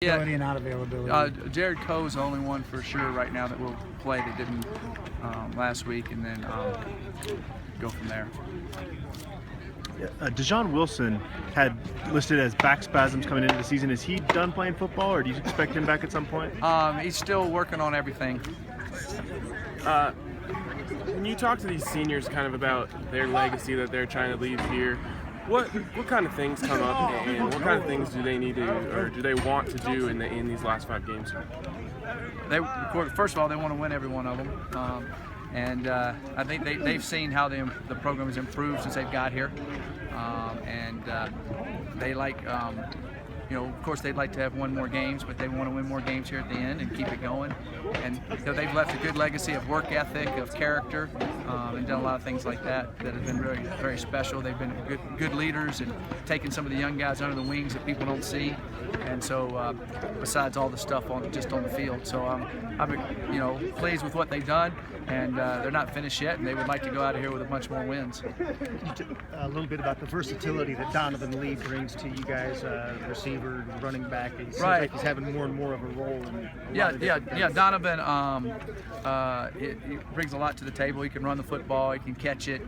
Availability and not availability. Jared Coe's the only one for sure right now that will play that didn't last week, and then go from there. Dejon Wilson had listed as back spasms coming into the season. Is he done playing football, or do you expect him back at some point? He's still working on everything. When you talk to these seniors kind of about their legacy that they're trying to leave here, what kind of things come up, and what kind of things do they need to, or do they want to do in these last 5 games? First of all, they want to win every one of them, and I think they've seen how the program has improved since they've got here, and they like. Of course, they'd like to have won more games, but they want to win more games here at the end and keep it going. And they've left a good legacy of work ethic, of character, and done a lot of things like that have been very, very special. They've been good leaders and taken some of the young guys under the wings that people don't see. And so, besides all the stuff on the field, so I'm pleased with what they've done. And they're not finished yet, and they would like to go out of here with a bunch more wins. A little bit about the versatility that Donovan Lee brings to you guys, receiver, running back. It seems like he's having more and more of a role. Donovan, he brings a lot to the table. He can run the football. He can catch it.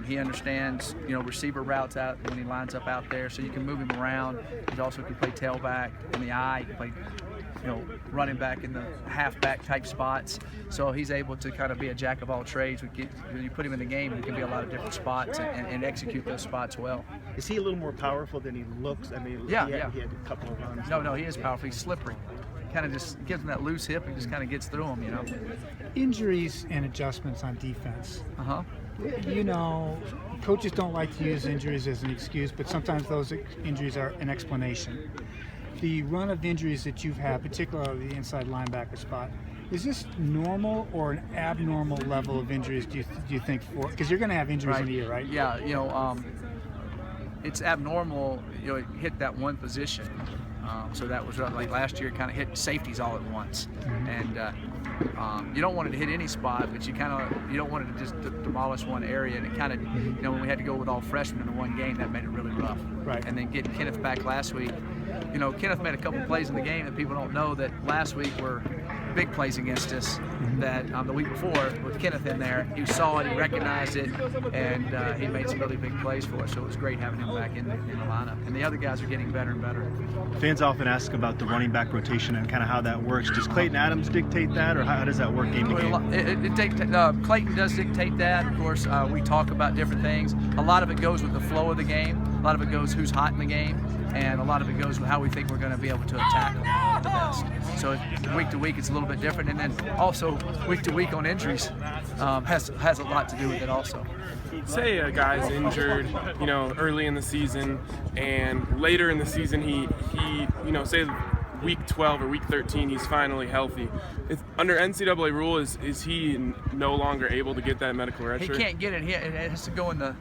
He understands, receiver routes out when he lines up out there, so you can move him around. He also can play tailback in the eye. He can play running back in the halfback type spots. So he's able to kind of be a jack of all trades. When you put him in the game, he can be a lot of different spots and execute those spots well. Is he a little more powerful than he looks? I mean, he had a couple of runs. No, he is powerful. He's slippery. Kind of just gives him that loose hip and just kind of gets through him, Injuries and adjustments on defense. Coaches don't like to use injuries as an excuse, but sometimes those injuries are an explanation. The run of injuries that you've had, particularly the inside linebacker spot, is this normal or an abnormal level of injuries, do you think, because you're going to have injuries in a year, right? Yeah, it's abnormal, it hit that one position. So that was like last year, kind of hit safeties all at once. And you don't want it to hit any spot, but you don't want it to just demolish one area. And it kind of, when we had to go with all freshmen in one game, that made it really rough. Right. And then getting Kenneth back last week, Kenneth made a couple plays in the game that people don't know that last week were big plays against us. That the week before with Kenneth in there, he saw it, he recognized it, and he made some really big plays for us. So it was great having him back in the lineup. And the other guys are getting better and better. Fans often ask about the running back rotation and kind of how that works. Does Clayton Adams dictate that, or how does that work game to game? Clayton does dictate that. Of course, we talk about different things. A lot of it goes with the flow of the game. A lot of it goes who's hot in the game. And a lot of it goes with how we think we're going to be able to attack them the best. So week to week it's a little bit different, and then also week to week on injuries has a lot to do with it also. Say a guy's injured, early in the season, and later in the season he say week 12 or week 13 he's finally healthy. Under NCAA rule, is he no longer able to get that medical red shirt? He can't get it. It has to go in the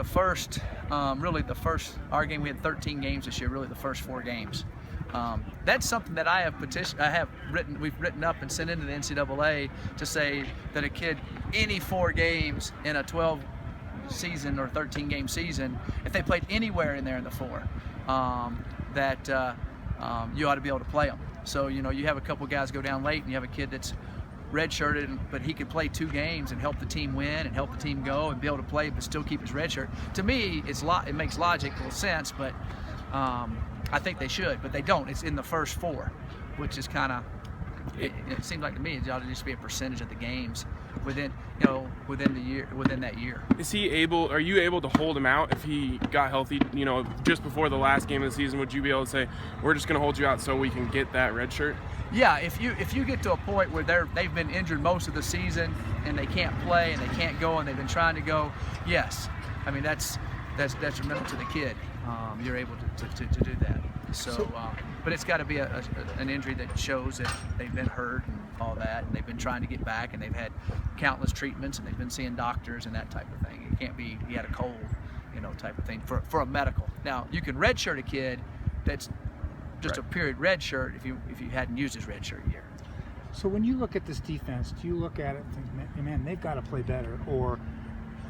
first, our game, we had 13 games this year, really the first 4 games. That's something that we've written up and sent into the NCAA to say that a kid, any 4 games in a 12 season or 13 game season, if they played anywhere in there in the 4, you ought to be able to play them. So, you have a couple guys go down late and you have a kid that's redshirted, but he could play 2 games and help the team win and help the team go and be able to play but still keep his red shirt. To me, it makes logical sense, but I think they should, but they don't. It's in the first 4, which is kind of, it seems like to me it ought to just be a percentage of the games within that year. Are you able to hold him out if he got healthy, just before the last game of the season? Would you be able to say, we're just going to hold you out so we can get that red shirt? Yeah, if you get to a point where they've been injured most of the season and they can't play and they can't go and they've been trying to go, yes. I mean, that's detrimental to the kid. You're able to do that. So, but it's got to be an injury that shows that they've been hurt and all that, and they've been trying to get back, and they've had countless treatments, and they've been seeing doctors and that type of thing. It can't be he had a cold, type of thing for a medical. Now you can redshirt a kid that's just a period redshirt if you hadn't used his redshirt year. So when you look at this defense, do you look at it and think, man, they've got to play better, or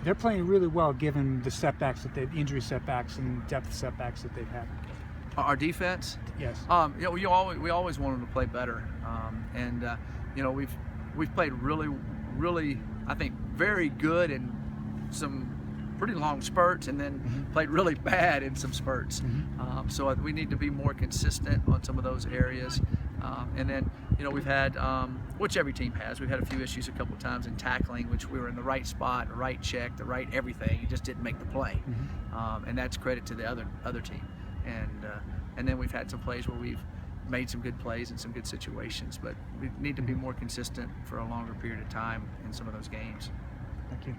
they're playing really well given the injury setbacks and depth setbacks that they've had? Our defense. Yes. You know, we always want them to play better, and you know, we've played really, I think, very good in some pretty long spurts, and then played really bad in some spurts. So we need to be more consistent on some of those areas. And then, you know, we've had, which every team has, we've had a few issues a couple of times in tackling, which we were in the right spot, the right check, the right everything. You just didn't make the play, and that's credit to the other team. And then we've had some plays where we've made some good plays in some good situations, but we need to be more consistent for a longer period of time in some of those games. Thank you.